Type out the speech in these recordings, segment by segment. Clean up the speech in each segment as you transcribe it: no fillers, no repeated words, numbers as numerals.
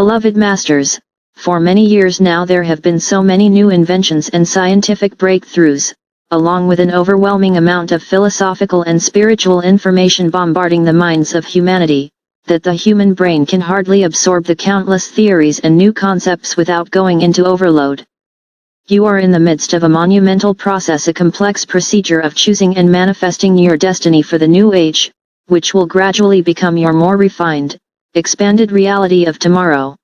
Beloved masters, for many years now there have been so many new inventions and scientific breakthroughs, along with an overwhelming amount of philosophical and spiritual information bombarding the minds of humanity, that the human brain can hardly absorb the countless theories and new concepts without going into overload. You are in the midst of a monumental process, a complex procedure of choosing and manifesting your destiny for the new age, which will gradually become your more refined, expanded reality of tomorrow.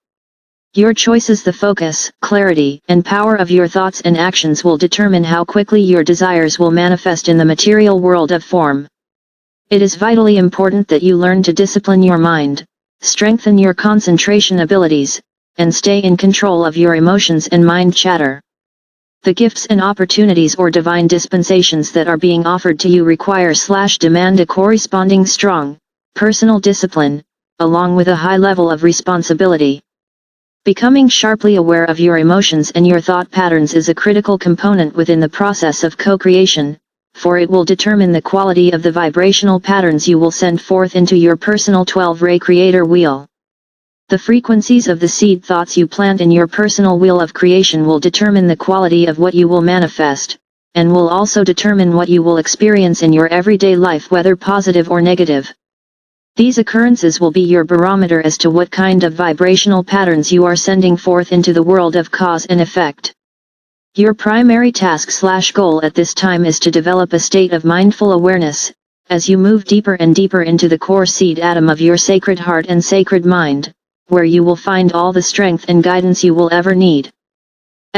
Your choices, the focus, clarity, and power of your thoughts and actions will determine how quickly your desires will manifest in the material world of form. It is vitally important that you learn to discipline your mind, strengthen your concentration abilities, and stay in control of your emotions and mind chatter. The gifts and opportunities or divine dispensations that are being offered to you require/demand a corresponding strong, personal discipline, along with a high level of responsibility. Becoming sharply aware of your emotions and your thought patterns is a critical component within the process of co-creation, for it will determine the quality of the vibrational patterns you will send forth into your personal 12-ray creator wheel. The frequencies of the seed thoughts you plant in your personal wheel of creation will determine the quality of what you will manifest, and will also determine what you will experience in your everyday life, whether positive or negative. These occurrences will be your barometer as to what kind of vibrational patterns you are sending forth into the world of cause and effect. Your primary task/goal at this time is to develop a state of mindful awareness, as you move deeper and deeper into the core seed atom of your sacred heart and sacred mind, where you will find all the strength and guidance you will ever need.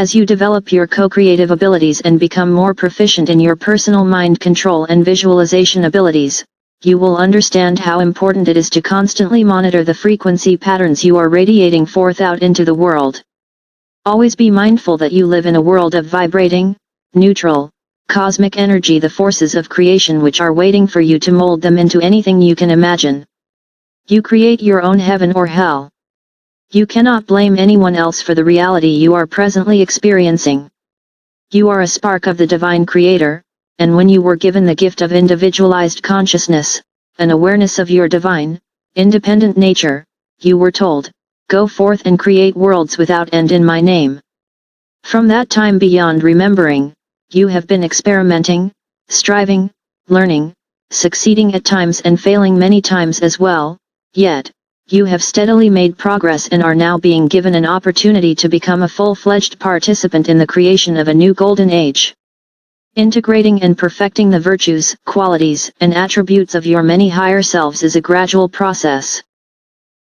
As you develop your co-creative abilities and become more proficient in your personal mind control and visualization abilities, you will understand how important it is to constantly monitor the frequency patterns you are radiating forth out into the world. Always be mindful that you live in a world of vibrating, neutral, cosmic energy, the forces of creation which are waiting for you to mold them into anything you can imagine. You create your own heaven or hell. You cannot blame anyone else for the reality you are presently experiencing. You are a spark of the divine creator, and when you were given the gift of individualized consciousness, an awareness of your divine, independent nature, you were told, "Go forth and create worlds without end in my name." From that time beyond remembering, you have been experimenting, striving, learning, succeeding at times and failing many times as well, yet, you have steadily made progress and are now being given an opportunity to become a full-fledged participant in the creation of a new golden age. Integrating and perfecting the virtues, qualities, and attributes of your many higher selves is a gradual process.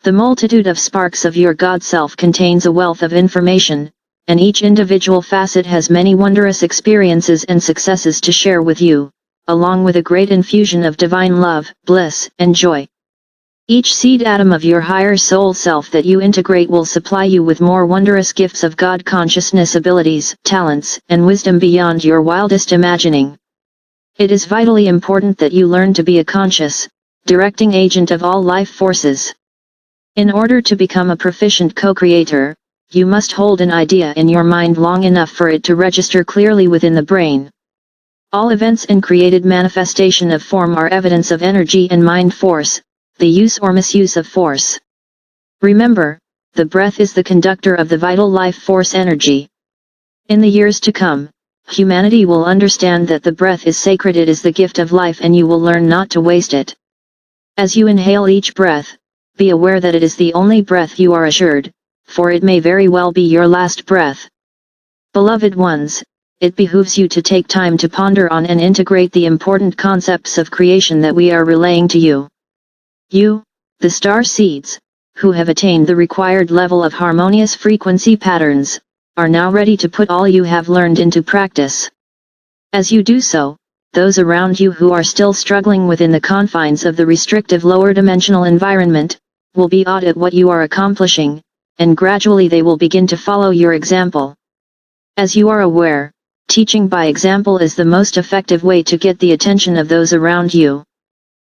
The multitude of sparks of your God self contains a wealth of information, and each individual facet has many wondrous experiences and successes to share with you, along with a great infusion of divine love, bliss, and joy. Each seed atom of your higher soul self that you integrate will supply you with more wondrous gifts of God consciousness abilities, talents, and wisdom beyond your wildest imagining. It is vitally important that you learn to be a conscious, directing agent of all life forces. In order to become a proficient co-creator, you must hold an idea in your mind long enough for it to register clearly within the brain. All events and created manifestation of form are evidence of energy and mind force, the use or misuse of force. Remember, the breath is the conductor of the vital life force energy. In the years to come, humanity will understand that the breath is sacred, it is the gift of life, and you will learn not to waste it. As you inhale each breath, be aware that it is the only breath you are assured, for it may very well be your last breath. Beloved ones, it behooves you to take time to ponder on and integrate the important concepts of creation that we are relaying to you. You, the star seeds, who have attained the required level of harmonious frequency patterns, are now ready to put all you have learned into practice. As you do so, those around you who are still struggling within the confines of the restrictive lower dimensional environment, will be awed at what you are accomplishing, and gradually they will begin to follow your example. As you are aware, teaching by example is the most effective way to get the attention of those around you.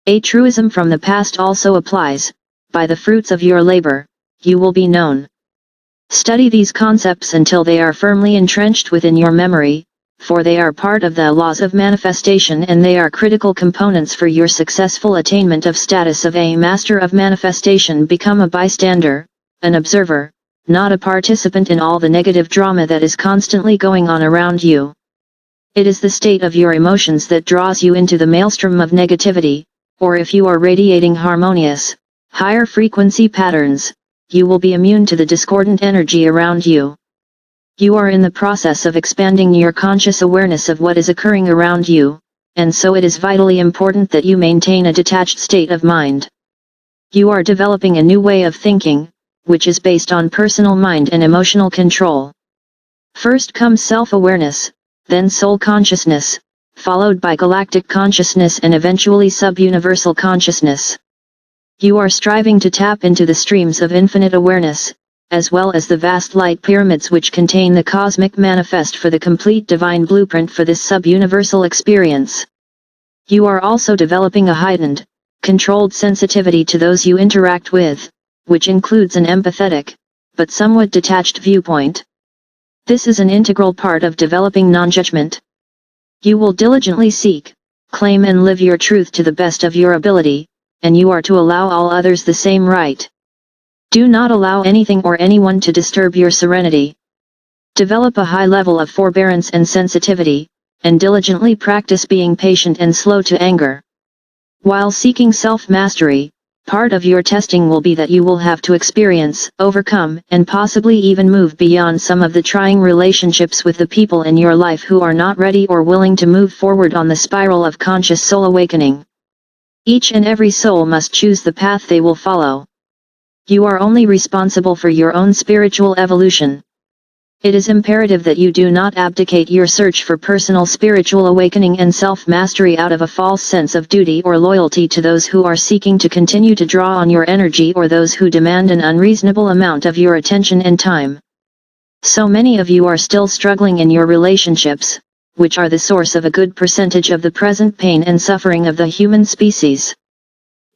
A truism from the past also applies: by the fruits of your labor, you will be known. Study these concepts until they are firmly entrenched within your memory, for they are part of the laws of manifestation and they are critical components for your successful attainment of status of a master of manifestation. Become a bystander, an observer, not a participant in all the negative drama that is constantly going on around you. It is the state of your emotions that draws you into the maelstrom of negativity, or if you are radiating harmonious, higher frequency patterns, you will be immune to the discordant energy around you. You are in the process of expanding your conscious awareness of what is occurring around you, and so it is vitally important that you maintain a detached state of mind. You are developing a new way of thinking, which is based on personal mind and emotional control. First comes self-awareness, then soul consciousness, followed by galactic consciousness and eventually sub-universal consciousness. You are striving to tap into the streams of infinite awareness, as well as the vast light pyramids which contain the cosmic manifest for the complete divine blueprint for this sub-universal experience. You are also developing a heightened, controlled sensitivity to those you interact with, which includes an empathetic, but somewhat detached viewpoint. This is an integral part of developing non-judgment. You will diligently seek, claim and live your truth to the best of your ability, and you are to allow all others the same right. Do not allow anything or anyone to disturb your serenity. Develop a high level of forbearance and sensitivity, and diligently practice being patient and slow to anger. While seeking self-mastery, part of your testing will be that you will have to experience, overcome, and possibly even move beyond some of the trying relationships with the people in your life who are not ready or willing to move forward on the spiral of conscious soul awakening. Each and every soul must choose the path they will follow. You are only responsible for your own spiritual evolution. It is imperative that you do not abdicate your search for personal spiritual awakening and self-mastery out of a false sense of duty or loyalty to those who are seeking to continue to draw on your energy or those who demand an unreasonable amount of your attention and time. So many of you are still struggling in your relationships, which are the source of a good percentage of the present pain and suffering of the human species.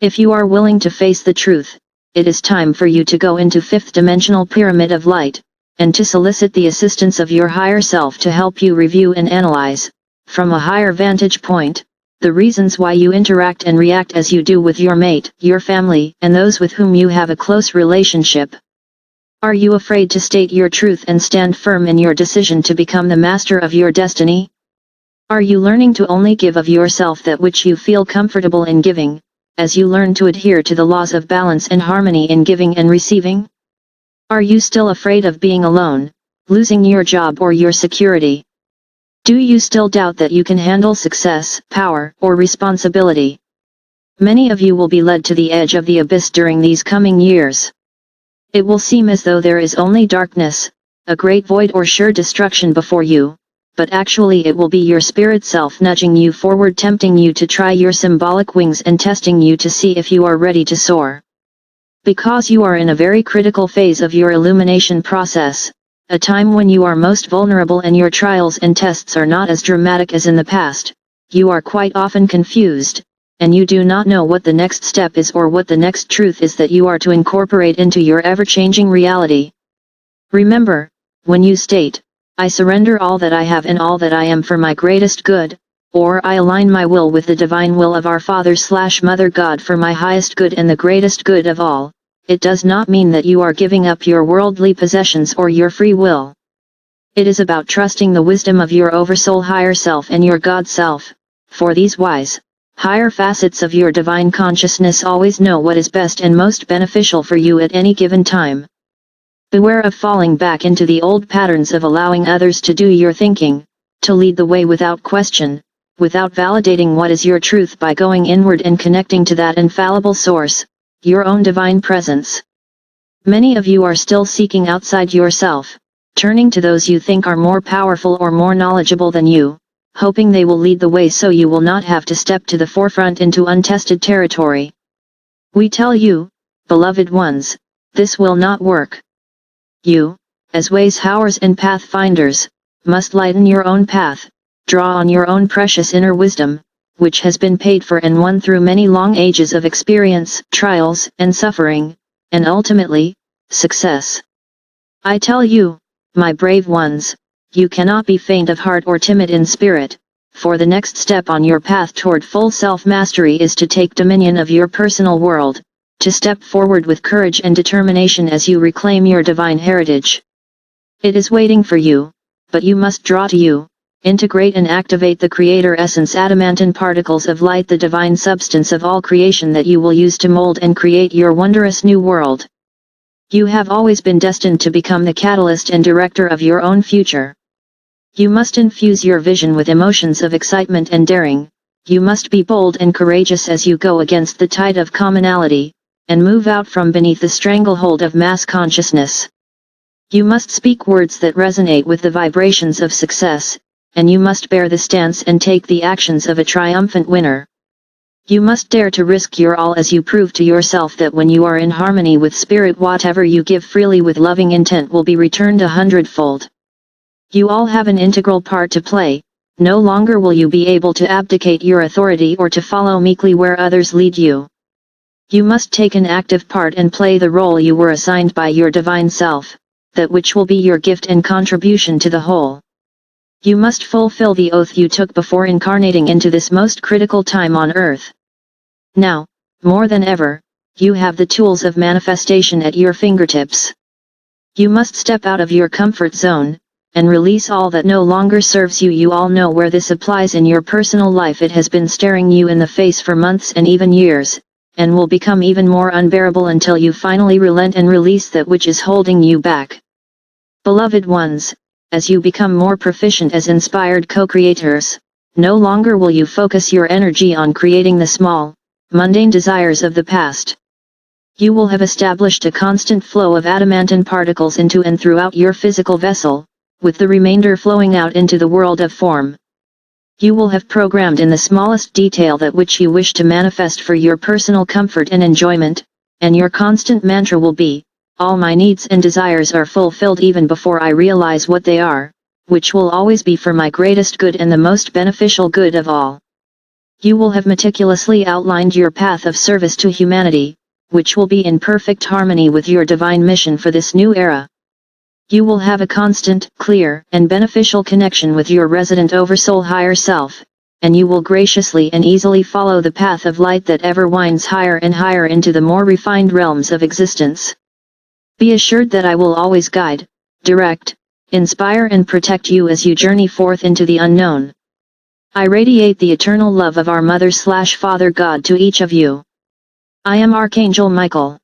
If you are willing to face the truth, it is time for you to go into fifth-dimensional pyramid of light, and to solicit the assistance of your higher self to help you review and analyze, from a higher vantage point, the reasons why you interact and react as you do with your mate, your family, and those with whom you have a close relationship. Are you afraid to state your truth and stand firm in your decision to become the master of your destiny? Are you learning to only give of yourself that which you feel comfortable in giving, as you learn to adhere to the laws of balance and harmony in giving and receiving? Are you still afraid of being alone, losing your job or your security? Do you still doubt that you can handle success, power, or responsibility? Many of you will be led to the edge of the abyss during these coming years. It will seem as though there is only darkness, a great void or sure destruction before you, but actually it will be your spirit self nudging you forward, tempting you to try your symbolic wings and testing you to see if you are ready to soar. Because you are in a very critical phase of your illumination process, a time when you are most vulnerable and your trials and tests are not as dramatic as in the past, you are quite often confused, and you do not know what the next step is or what the next truth is that you are to incorporate into your ever-changing reality. Remember, when you state, "I surrender all that I have and all that I am for my greatest good," or "I align my will with the divine will of our Father/Mother God for my highest good and the greatest good of all," it does not mean that you are giving up your worldly possessions or your free will. It is about trusting the wisdom of your oversoul higher self and your God self, for these wise, higher facets of your divine consciousness always know what is best and most beneficial for you at any given time. Beware of falling back into the old patterns of allowing others to do your thinking, to lead the way without question, without validating what is your truth by going inward and connecting to that infallible source, your own divine presence. Many of you are still seeking outside yourself, turning to those you think are more powerful or more knowledgeable than you, hoping they will lead the way so you will not have to step to the forefront into untested territory. We tell you, beloved ones, this will not work. You, as ways howers and pathfinders, must lighten your own path, draw on your own precious inner wisdom, which has been paid for and won through many long ages of experience, trials, and suffering, and ultimately, success. I tell you, my brave ones, you cannot be faint of heart or timid in spirit, for the next step on your path toward full self-mastery is to take dominion of your personal world, to step forward with courage and determination as you reclaim your divine heritage. It is waiting for you, but you must draw to you, integrate and activate the Creator Essence adamantine particles of light, the divine substance of all creation that you will use to mold and create your wondrous new world. You have always been destined to become the catalyst and director of your own future. You must infuse your vision with emotions of excitement and daring. You must be bold and courageous as you go against the tide of commonality, and move out from beneath the stranglehold of mass consciousness. You must speak words that resonate with the vibrations of success, and you must bear the stance and take the actions of a triumphant winner. You must dare to risk your all as you prove to yourself that when you are in harmony with spirit, whatever you give freely with loving intent will be returned 100-fold. You all have an integral part to play. No longer will you be able to abdicate your authority or to follow meekly where others lead you. You must take an active part and play the role you were assigned by your divine self, that which will be your gift and contribution to the whole. You must fulfill the oath you took before incarnating into this most critical time on earth. Now, more than ever, you have the tools of manifestation at your fingertips. You must step out of your comfort zone, and release all that no longer serves you. You all know where this applies in your personal life. It has been staring you in the face for months and even years, and will become even more unbearable until you finally relent and release that which is holding you back. Beloved ones, as you become more proficient as inspired co-creators, no longer will you focus your energy on creating the small, mundane desires of the past. You will have established a constant flow of adamantine particles into and throughout your physical vessel, with the remainder flowing out into the world of form. You will have programmed in the smallest detail that which you wish to manifest for your personal comfort and enjoyment, and your constant mantra will be, all my needs and desires are fulfilled even before I realize what they are, which will always be for my greatest good and the most beneficial good of all. You will have meticulously outlined your path of service to humanity, which will be in perfect harmony with your divine mission for this new era. You will have a constant, clear, and beneficial connection with your resident oversoul higher self, and you will graciously and easily follow the path of light that ever winds higher and higher into the more refined realms of existence. Be assured that I will always guide, direct, inspire and protect you as you journey forth into the unknown. I radiate the eternal love of our Mother/Father God to each of you. I am Archangel Michael.